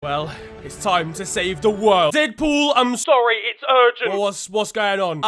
Well, it's time to save the world. Deadpool, I'm sorry, it's urgent. Well, what's going on?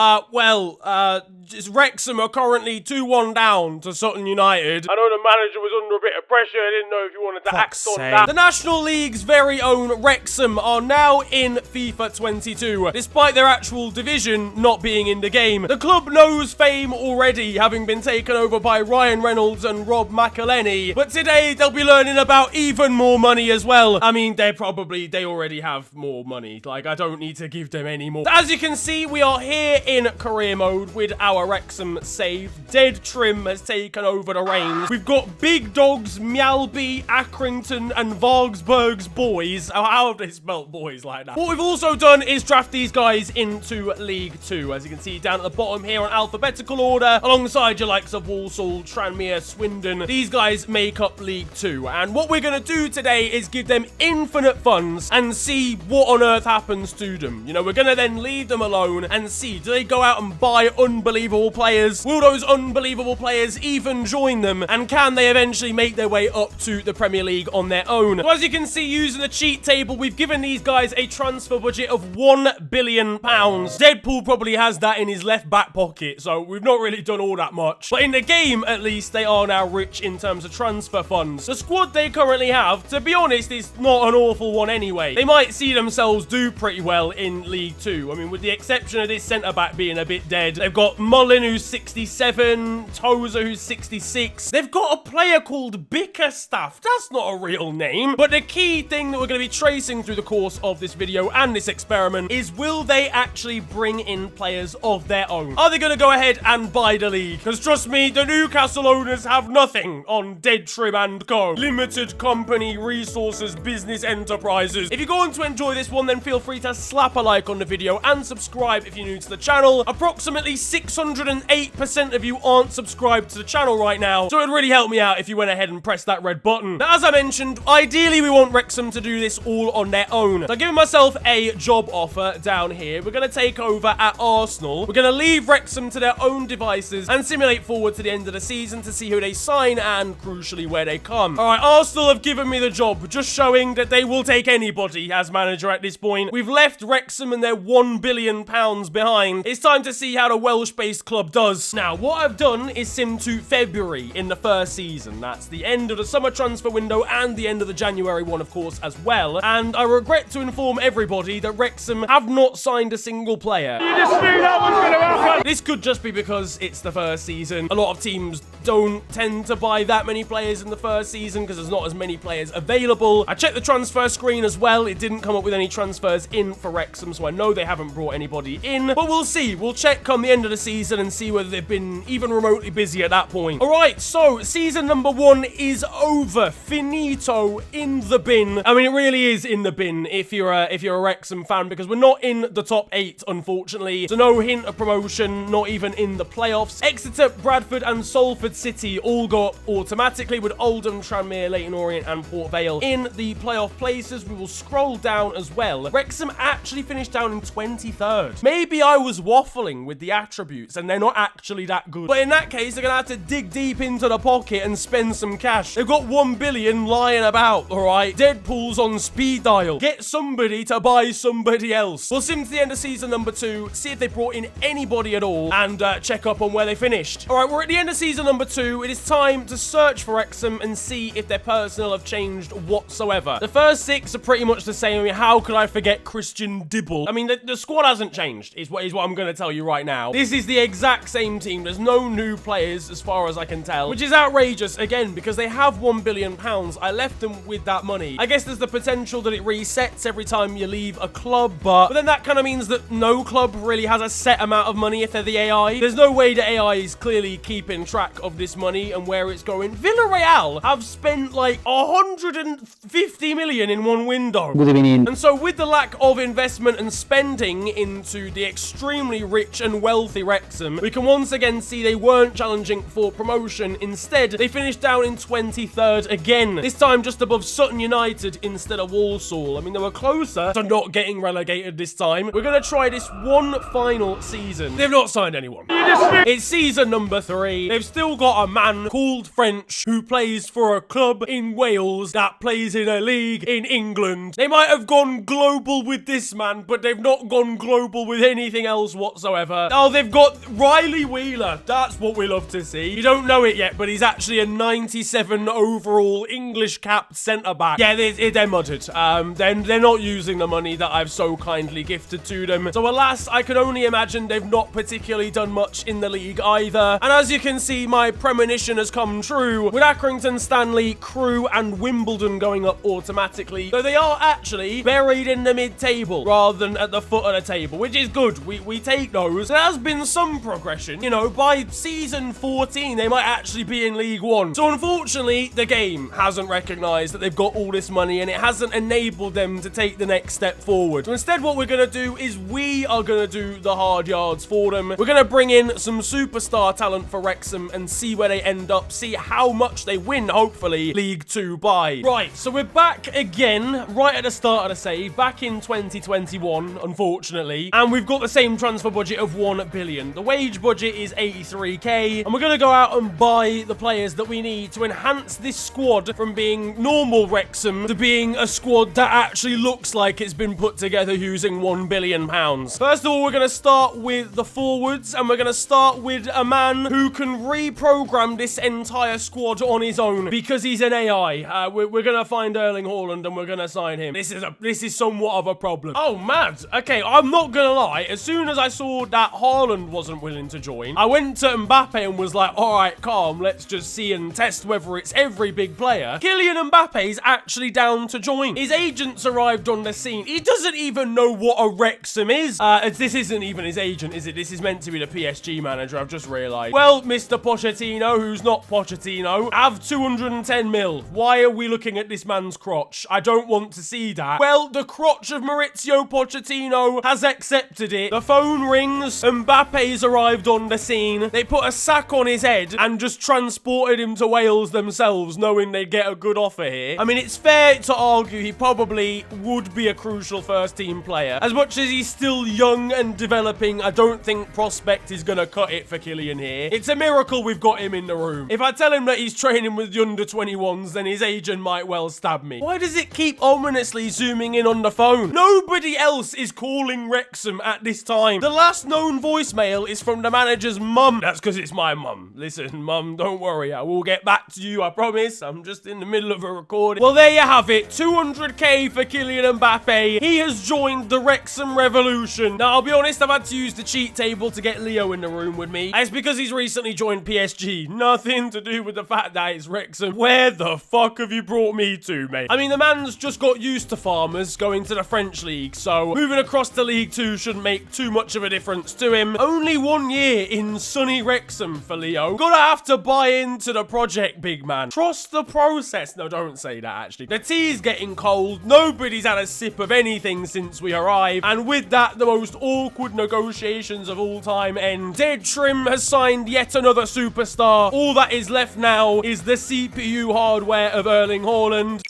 Just Wrexham are currently 2-1 down to Sutton United. I know the manager was under a bit of pressure. I didn't know if you wanted to act on that. The National League's very own Wrexham are now in FIFA 22, despite their actual division not being in the game. The club knows fame already, having been taken over by Ryan Reynolds and Rob McElhenney, but today they'll be learning about even more money as well. I mean, they already have more money. Like, I don't need to give them any more. As you can see, we are here in career mode with our Wrexham save. Dead Trim has taken over the reins. We've got Big Dogs, Mjalby, Accrington, and Vargsburg's boys. How have they spelt boys like that? What we've also done is draft these guys into League 2. As you can see down at the bottom here on alphabetical order, alongside your likes of Walsall, Tranmere, Swindon. These guys make up League 2. And what we're going to do today is give them infinite funds and see what on earth happens to them. You know, we're going to then leave them alone and see, do they go out and buy unbelievable players? Will those unbelievable players even join them? And can they eventually make their way up to the Premier League on their own? So as you can see, using the cheat table, we've given these guys a transfer budget of £1 billion. Deadpool probably has that in his left back pocket, so we've not really done all that much. But in the game, at least, they are now rich in terms of transfer funds. The squad they currently have, to be honest, is not an awful one anyway. They might see themselves do pretty well in League 2. I mean, with the exception of this centre-back being a bit dead. They've got Mullin, who's 67, Tozer, who's 66. They've got a player called Bickerstaff. That's not a real name. But the key thing that we're going to be tracing through the course of this video and this experiment is, will they actually bring in players of their own? Are they going to go ahead and buy the league? Because trust me, the Newcastle owners have nothing on Dead Trim and Co. Limited Company Resources Business Enterprises. If you're going to enjoy this one, then feel free to slap a like on the video and subscribe if you're new to the channel. Approximately 608% of you aren't subscribed to the channel right now, so it would really help me out if you went ahead and pressed that red button. Now, as I mentioned, ideally we want Wrexham to do this all on their own. So I'm giving myself a job offer down here. We're going to take over at Arsenal. We're going to leave Wrexham to their own devices and simulate forward to the end of the season to see who they sign and, crucially, where they come. All right, Arsenal have given me the job, just showing that they will take anybody as manager at this point. We've left Wrexham and their £1 billion behind. It's time to see how the Welsh-based club does. Now, what I've done is sim to February in the first season. That's the end of the summer transfer window and the end of the January one, of course, as well. And I regret to inform everybody that Wrexham have not signed a single player. You just knew that was going to happen. This could just be because it's the first season. A lot of teams don't tend to buy that many players in the first season because there's not as many players available. I checked the transfer screen as well. It didn't come up with any transfers in for Wrexham, so I know they haven't brought anybody in. But we'll see. We'll check come the end of the season and see whether they've been even remotely busy at that point. All right, so season number 1 is over. Finito, in the bin. I mean, it really is in the bin if you're a Wrexham fan, because we're not in the top 8, unfortunately. So no hint of promotion, not even in the playoffs. Exeter, Bradford, and Salford City all got automatically, with Oldham, Tranmere, Leyton Orient, and Port Vale in the playoff places. We will scroll down as well. Wrexham actually finished down in 23rd. Maybe I was waffling with the attributes and they're not actually that good. But in that case, they're gonna have to dig deep into the pocket and spend some cash. They've got £1 billion lying about, all right? Deadpool's on speed dial. Get somebody to buy somebody else. We'll sim to the end of season number 2, see if they brought in anybody at all, and check up on where they finished. All right, we're at the end of season number 2. It is time to search for Wrexham and see if their personnel have changed whatsoever. The first 6 are pretty much the same. I mean, how could I forget Christian Dibble? I mean, the squad hasn't changed, is what I'm going to tell you right now. This is the exact same team. There's no new players as far as I can tell, which is outrageous, again, because they have £1 billion. I left them with that money. I guess there's the potential that it resets every time you leave a club, but then that kind of means that no club really has a set amount of money if they're the AI. There's no way the AI is clearly keeping track of this money and where it's going. Villarreal have spent like 150 million in one window. And so with the lack of investment and spending into the extremely rich and wealthy Wrexham, we can once again see they weren't challenging for promotion. Instead, they finished down in 23rd again, this time just above Sutton United instead of Walsall. I mean, they were closer to not getting relegated this time. We're going to try this one final season. They've not signed anyone. It's season number 3. They've still got a man called French who plays for a club in Wales that plays in a league in England. They might have gone global with this man, but they've not gone global with anything else whatsoever. Oh, they've got Riley Wheeler. That's what we love to see. You don't know it yet, but he's actually a 97 overall English capped centre-back. Yeah, they're mudded. They're not using the money that I've so kindly gifted to them. So alas, I can only imagine they've not particularly done much in the league either. And as you can see, my premonition has come true, with Accrington, Stanley, Crewe and Wimbledon going up automatically, though they are actually buried in the mid-table rather than at the foot of the table, which is good. We take those. There has been some progression. You know, by season 14, they might actually be in League One. So unfortunately, the game hasn't recognised that they've got all this money and it hasn't enabled them to take the next step forward. So instead, what we're going to do is we are going to do the hard yards for them. We're going to bring in some superstar talent for Wrexham and see where they end up, see how much they win, hopefully, League 2 by. Right, so we're back again, right at the start of the save, back in 2021, unfortunately, and we've got the same transfer budget of 1 billion. The wage budget is 83k, and we're going to go out and buy the players that we need to enhance this squad from being normal Wrexham to being a squad that actually looks like it's been put together using £1 billion. First of all, we're going to start with the forwards, and we're going to start with a man who can reprogram this entire squad on his own because he's an AI. We're going to find Erling Haaland and we're going to sign him. This is somewhat of a problem. Oh, mad. Okay, I'm not going to lie. As soon as I saw that Haaland wasn't willing to join, I went to Mbappe and was like, all right, calm. Let's just see and test whether it's every big player. Kylian Mbappe's actually down to join. His agents arrived on the scene. He doesn't even know what a Wrexham is. This isn't even his agent, is it? This is meant to be the PSG manager, I've just realised. Well, Mr. Pochettino, who's not Pochettino, have 210 mil. Why are we looking at this man's crotch? I don't want to see that. Well, the crotch of Maurizio Pochettino has accepted it. The phone rings. Mbappe's arrived on the scene. They put a sack on his head and just transported him to Wales themselves, knowing they'd get a good offer here. I mean, it's fair to argue he probably would be a crucial first-team player. As much as he's still young and developing, I don't think prospect is going to cut it for Kylian here. It's a miracle we've got him in the room. If I tell him that he's training with the under-21s, then his agent might well stab me. Why does it keep ominously zooming in on the phone? Nobody else is calling Wrexham at this time. The last known voicemail is from the manager's mum. That's because it's my mum. Listen, mum, don't worry. I will get back to you, I promise. I'm just in the middle of a recording. Well, there you have it. 200k for Kylian Mbappe. He has joined the Wrexham Revolution. Now, I'll be honest, I've had to use the cheat table to get Leo in the room with me. It's because he's recently joined PSG. Nothing to do with the fact that it's Wrexham. Where the fuck have you brought me to, mate? I mean, the man's just got used to farmers going to the French league, so moving across to League 2 shouldn't make too much of a difference to him. Only 1 year in sunny Wrexham for Leo. Gonna have to buy into the project, big man. Trust the process. No, don't say that, actually. The tea's getting cold. Nobody's had a sip of anything since we arrived, and with that, the most awkward negotiations of all time end. Dead Trim has signed yet another superstar. All that is left now is the CPU hardware of Erling Haaland.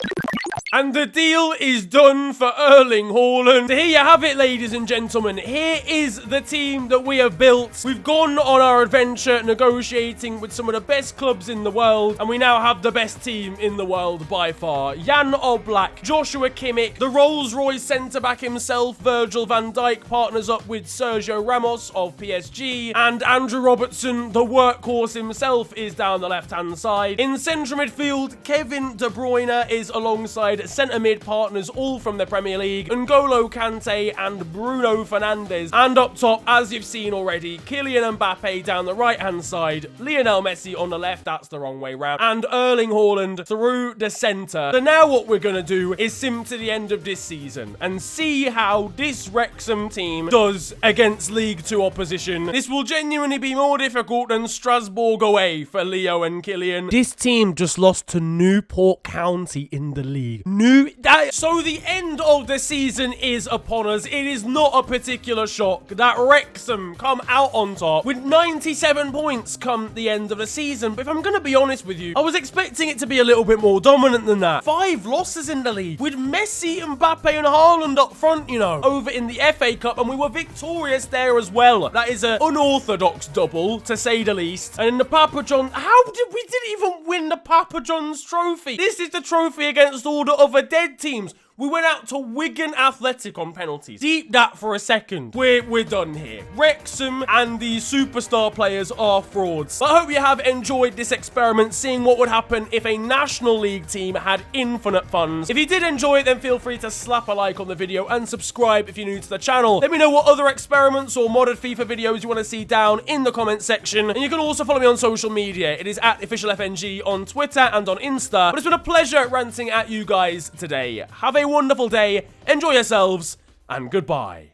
And the deal is done for Erling Haaland. So here you have it, ladies and gentlemen. Here is the team that we have built. We've gone on our adventure negotiating with some of the best clubs in the world, and we now have the best team in the world by far. Jan Oblak, Joshua Kimmich, the Rolls-Royce centre-back himself, Virgil van Dijk, partners up with Sergio Ramos of PSG, and Andrew Robertson, the workhorse himself, is down the left-hand side. In central midfield, Kevin De Bruyne is alongside centre mid partners all from the Premier League, N'Golo Kante and Bruno Fernandes. And up top, as you've seen already, Kylian Mbappe down the right hand side, Lionel Messi on the left, that's the wrong way round, and Erling Haaland through the centre. So now what we're going to do is sim to the end of this season and see how this Wrexham team does against League 2 opposition. This will genuinely be more difficult than Strasbourg away for Leo and Kylian. This team just lost to Newport County in the league. So the end of the season is upon us. It is not a particular shock that Wrexham come out on top with 97 points come the end of the season. But if I'm going to be honest with you, I was expecting it to be a little bit more dominant than that. 5 losses in the league with Messi, Mbappe and Haaland up front, you know, over in the FA Cup, and we were victorious there as well. That is an unorthodox double, to say the least. And in the Papa John's, we didn't even win the Papa John's trophy. This is the trophy against all the other dead teams. We went out to Wigan Athletic on penalties. Deep that for a second. We're done here. Wrexham and the superstar players are frauds. But I hope you have enjoyed this experiment, seeing what would happen if a National League team had infinite funds. If you did enjoy it, then feel free to slap a like on the video and subscribe if you're new to the channel. Let me know what other experiments or modded FIFA videos you want to see down in the comment section. And you can also follow me on social media. It is at officialfng on Twitter and on Insta. But it's been a pleasure ranting at you guys today. Have a wonderful day, enjoy yourselves, and goodbye.